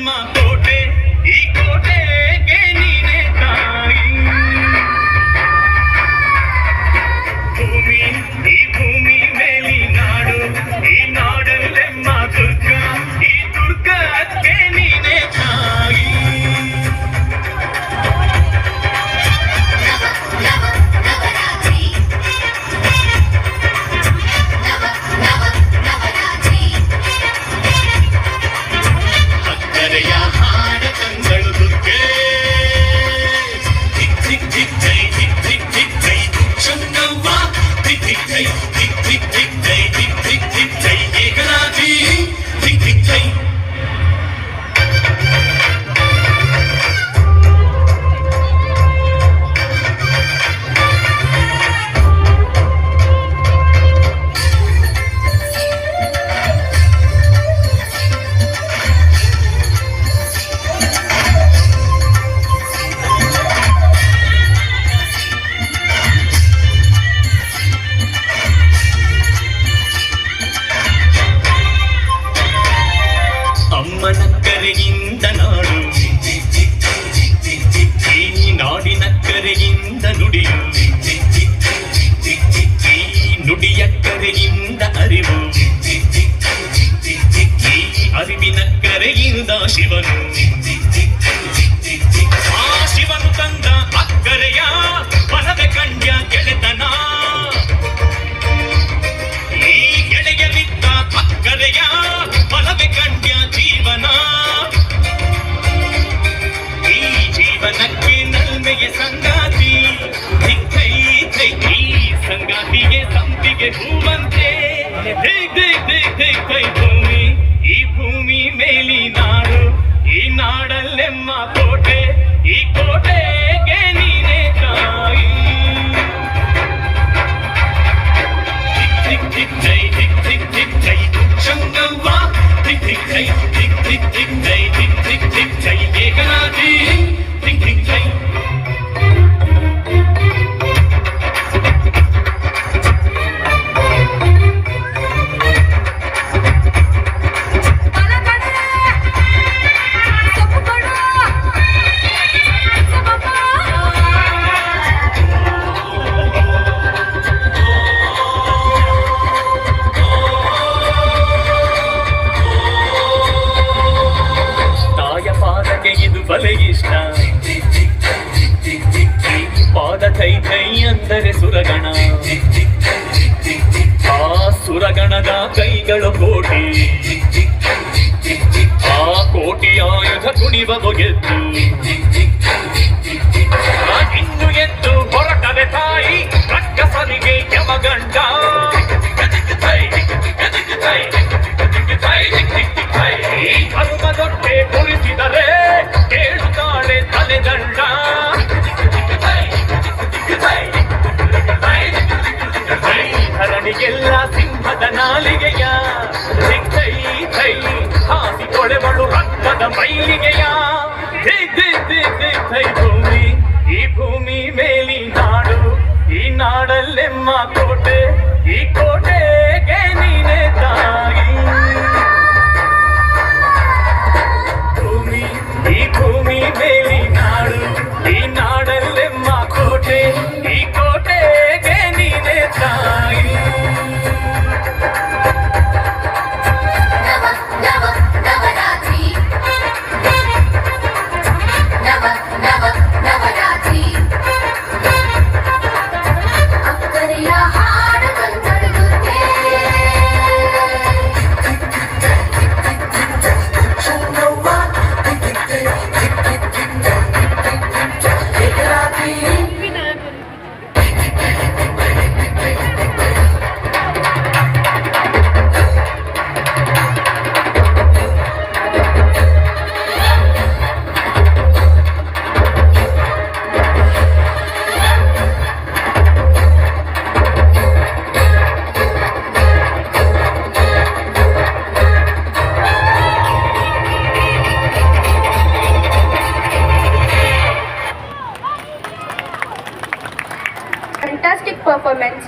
ನಾಡಲ್ಲೆಮ್ಮ ಕೋಟೆ, ಈ ಕೋಟೆಗೆ ನೀನೆ ತಾಯಿ. ಭೂಮಿ, ಈ ಭೂಮಿ ಮೇಲಿ ನಾಡು, ಈ ನಾಡಲ್ಲೆಮ್ಮ ದುರ್ಗ, ಈ ದುರ್ಗಕ್ಕೆ ನೀನೆ ತಾಯಿ. ಅಕ್ಕರೆಯ ಹಾಡ ಕಂಗಳು ದುರ್ಗೆ, ಧಿಕ್ ಧಿಕ್ ಧಿಕ್ ಜೈ, ಧಿಕ್ ಧಿಕ್ ಧಿಕ್ ಜೈ ಚಂಗವ್ವ, ಧಿಕ್ ಧಿಕ್ ಜೈ, ಧಿಕ್ ಧಿಕ್ ಧಿಕ್ ಜೈ, ಧಿಕ್ ಧಿಕ್ ಧಿಕ್ ಜೈ ಏಕನಾಥಿ, ಧಿಕ್ ಧಿಕ್ ಜೈ. ಅಮ್ಮನ ಕರೆಯಿಂದ ನಾಡು, ಈ ನಾಡಿನ ಕರೆಯಿಂದ ನುಡಿಯು, ಈ ನುಡಿಯ ಕರೆಯಿಂದ ಅರಿವು, ಈ ಅರಿವಿನ ಕರೆಯಿಂದ ಶಿವನು, ಆ ಶಿವನು ತಂದ ಅಕ್ಕರೆಯ ಮನವೆ ಕಂಡ್ಯ ಗೆಳೆತನ, ಈ ಗೆಳೆಯರಿದ್ದ ಅಕ್ಕರೆಯ ಮನವೆ ಕಂಡ್ಯ ಜೀವನ, ಈ ಜೀವನಕ್ಕೆ ನಲ್ಮೆಯ ಸಂಗಾತಿ, ದಿಕ್ಕೈ ದೈ, ಈ ಸಂಗಾತಿಗೆ ಸಂಪಿಗೆ ಹೂವಂತೆ, ದೈ ದೈ ದೈ ದೈ ದೈ ಭೂಮಿ, ಈ ಭೂಮಿ ಮೇಲಿ ನಾಡು, ಈ ನಾಡಲ್ಲೆಮ್ಮ ಕೋಟೆ, ಈ ಕೋಟೆಗೆ ನೀನೆ ತಾಯಿ. ಧಿಕ್ ಧಿಕ್ ಜೈ, ಧಿಕ್ ಧಿಕ್ ಧಿಕ್ ಜೈ ಚಂಗವ್ವ, ಧಿಕ್ ಧಿಕ್ ಜೈ, ಧಿಕ್ ಧಿಕ್ ಧಿಕ್ ಜೈ, ಧಿಕ್ ಧಿಕ್ ಧಿಕ್ ಜೈ ಏಕನಾಥಿ, ಧಿಕ್ ಧಿಕ್ ಜೈ. ಇದು ಬಲೆ ಇಷ್ಟ, ಪಾದ ಕೈ ಕೈ ಅಂದರೆ ಸುರಗಣ, ಆ ಸುರಗಣದ ಕೈಗಳು ಕೋಟಿ, ಆ ಕೋಟಿ ಆಯುಧ ಕುಣಿವ ಬಗೆದ್ದು, ಇನ್ನು ಎದ್ದು ಹೊರಟದೆ ತಾಯಿ ರಕ್ಕಸನಿಗೆ ಯಮಗಂಡ, ಈ ಧರ್ಮದೊಟ್ಟೆ ಕುಳಿಸಿದರೆ ಕೇಳುತ್ತಾಳೆ ತಲೆದಂಡ, ಧರಣಿಗೆಲ್ಲ ಸಿಂಹದ ನಾಲಿಗೆಯ, ದಿಕ್ಕೈ ಥೈ ಹಾಸಿ ತೊಳೆವಳು ರಕ್ತದ ಮೈಲಿಗೆಯ, ದಿಕ್ಕೈ ಭೂಮಿ, ಈ ಭೂಮಿ ಮೇಲಿ ನಾಡು, ಈ ನಾಡಲ್ಲೆಮ್ಮ ಕೋಟೆ, ಈ ಕೋಟೆಗೆ ನೀನೆ ತಾಯಿ. ಈ ಭೂಮಿ ಮೇಲಿ ನಾಡು, ಈ ನಾಡಲ್ಲೆಮ್ಮ ಕೋಟೆ, ಈ ಕೋಟೆಗೆ ನೀನೆ ತಾಯಿ. Fantastic performance.